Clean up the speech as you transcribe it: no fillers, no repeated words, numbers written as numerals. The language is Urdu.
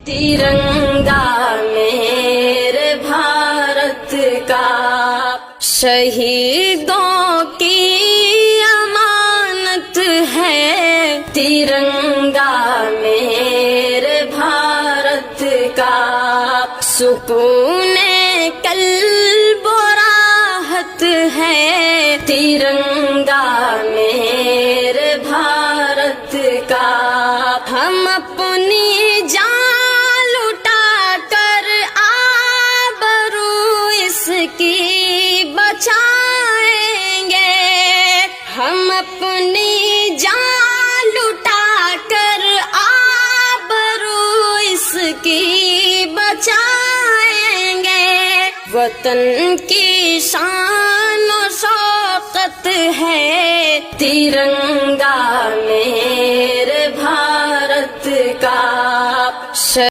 ترنگا میرے بھارت کا شہیدوں کی امانت ہے، ترنگا میرے بھارت کا سکون قلب و راحت ہے، ترنگا میرے بھارت کا ہم اپنی جان لٹا کر آبرو اس کی بچائیں گے، ہم اپنی جان لٹا کر آبرو اس کی بچائیں گے، وطن کی شان و شوکت ہے، ترنگا میرے بھارت کا